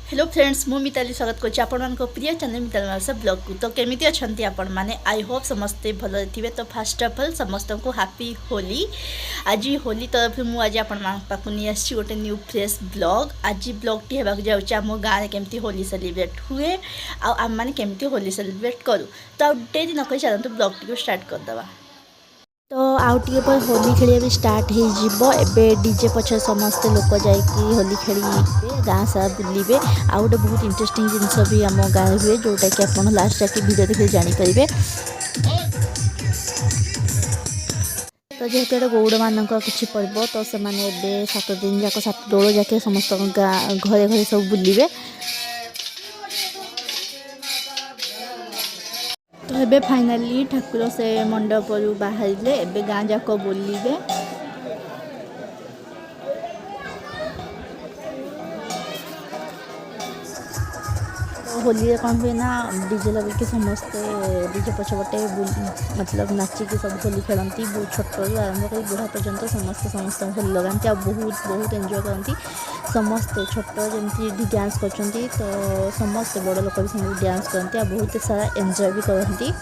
Hello friends मु मिताली स्वागत करछि आपन मन को प्रिय चैनल मिताली मानस ब्लॉग को। तो केमिति अछंती आपन माने आई होप समस्ते भलो थिबे। तो फर्स्ट ऑफ ऑल समस्त को हैप्पी होली। आज होली तरफ मु आज आपन मान पाकु नि आछि गोटे न्यू फ्रेश ब्लॉग। आज ब्लॉग टी हेबाक जाउछि हम गाँ रे केमिति होली सेलिब्रेट हुए आ हम माने केमिति होली सेलिब्रेट करू। तो डेरी न कहि चलंतु ब्लॉग टी को स्टार्ट कर दबा। तो आउ टे पर होली खेलिया भी स्टार्ट हो एबे डीजे पछे समस्त लोक जाइकी होली खेलिबे गाँ सारा बुलिबे। आ गोटे बहुत इंटरेस्टिंग जिनस भी आम गाँ हुए जोटा कि आप लास्ट जाके वीडियो देखिए जानीपर। तो जेहेतु ये गौड़ मान किसी पर्व तो से 7 दिन जाक 7 दोल जाके समस्त गाँ घरे घरे सब बुलिबे। तो एबे फाइनाली ठाकुर से मंडप बाहर एबे गाँ जाक बुलिबे। होली कौन हुए ना डीजे लगे कि समस्ते डीजे पछपटे मतलब नाचिकी सब होली खेलती। बहुत छोट आरंभ कर बुढ़ा पर्यंत समस्त होली लगाती आ बहुत बहुत एंजॉय करती। समस्ते छोट जमी डांस कर तो समस्त बड़ लोक भी समझ डांस करती आ बहुत सारा एंजॉय भी करती।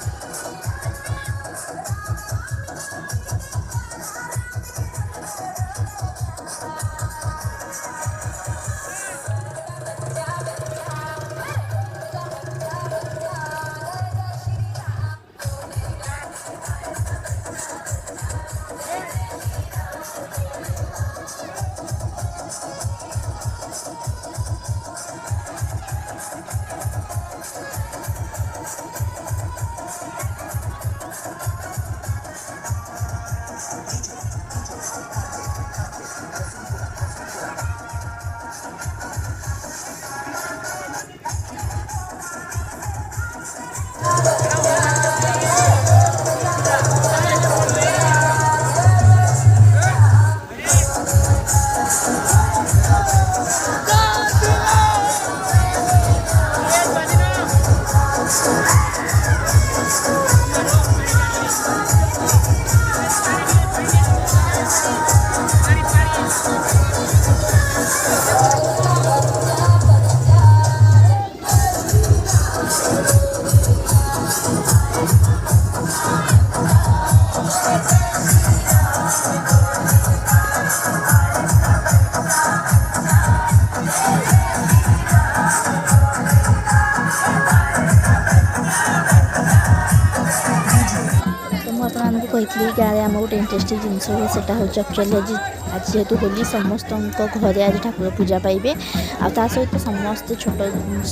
कही गाँव में आम गोटे इंटरेस्टिंग जिनस हुए सेटा हूँ एक्चुअली आज जेहेतु होली समस्त घरे आज ठाकुर पूजा पाइबे। आ सहित समस्त छोट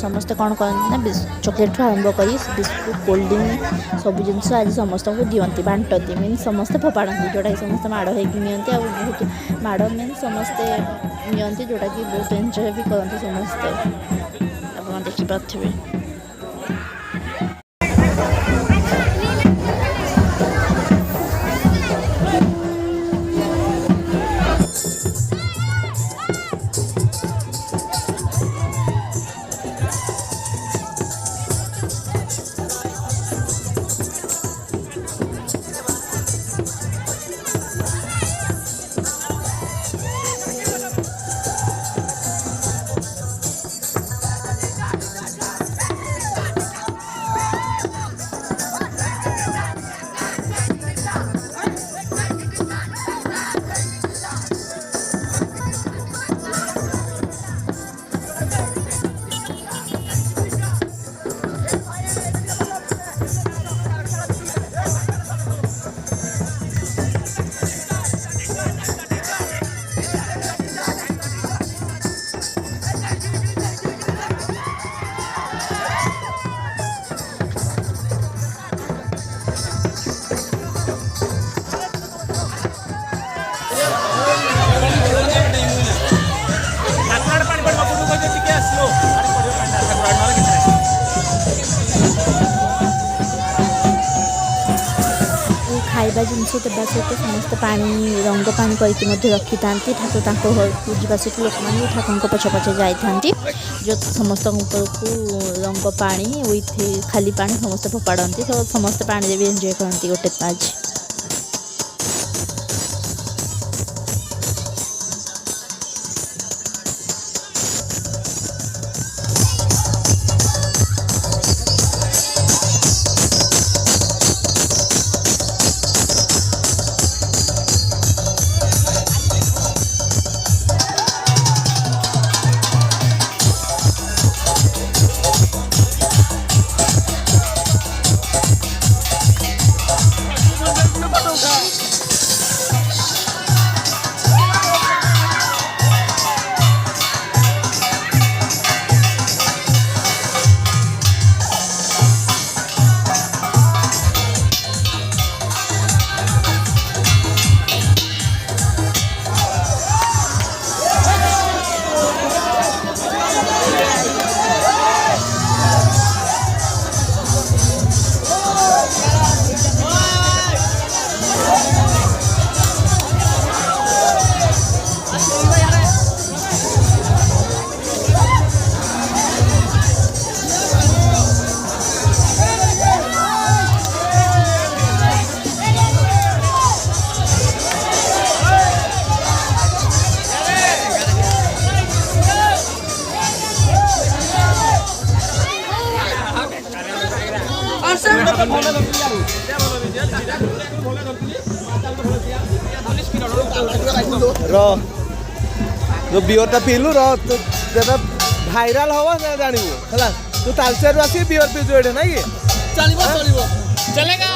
समस्त कौन करते ना चॉकलेट आरंभ कर बिस्कुट कोल्ड ड्रिंक सब जिन आज समस्त को दिखती बांटती मीन समस्ते फोपाड़ती जोटा कि समस्त माड़ हो बहुत माड़ मीन समस्ते नि जोटा कि बहुत एंजॉय भी करते समस्ते आप देखिपे। खाइबा जिनस देवा सहित समस्त पानी रंग पानी करके रखी था ठाकुर घर को जावा सहित लोक मैंने ठाकुर पछे पछे जाती जो समस्त को रंग पानी विथ खाली पानी समस्त फोपाड़ती तो समस्त पानी भी एंजॉय करती गोटे आज। जो बियरटा पिलु र जेटा भाइराल हवा से जानिबो हला तू तालचेर आसी बियर पिजो एठे नै कि चलिबो चलेगा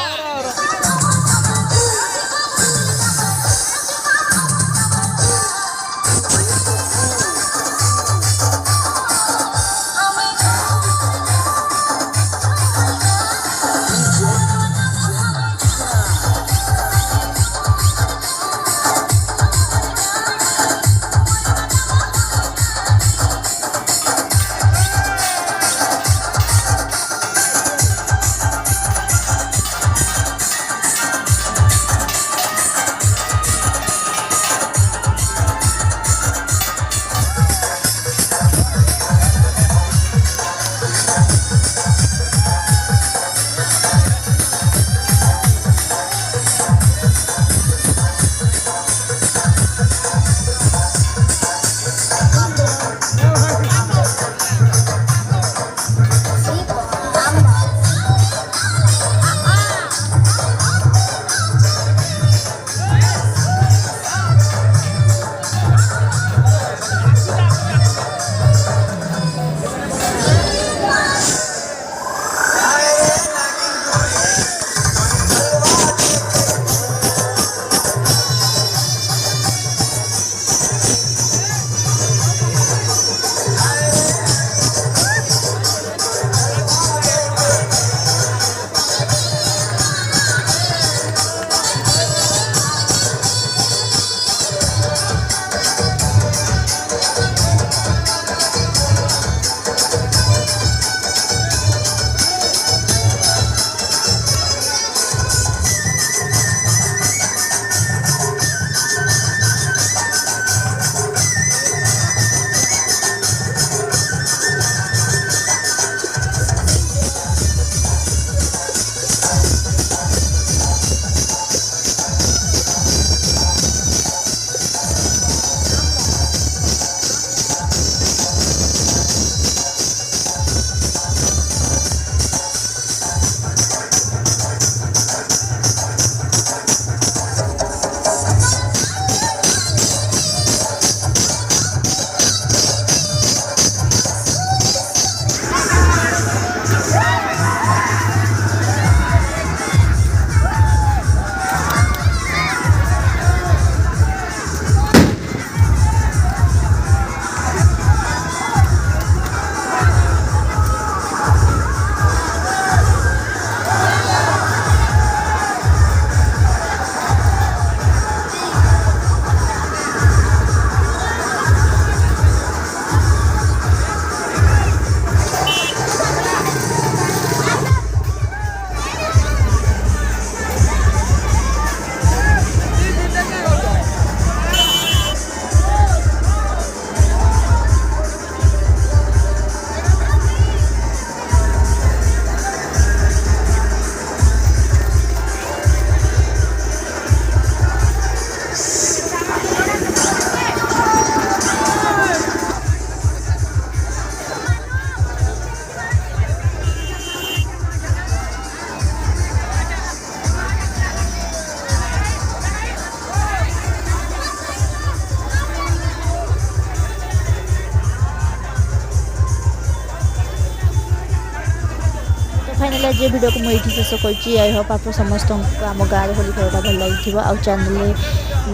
फाइनल आज वीडियो को मुझे शेष कर आई होप आप समस्त आम गाँव होली खेलटा भल लगी आउ चैनल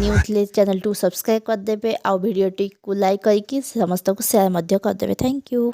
न्यू थे चैनल टू सब्सक्राइब करदे आउ वीडियो को लाइक करके समस्त को शेयर करदे। Thank you.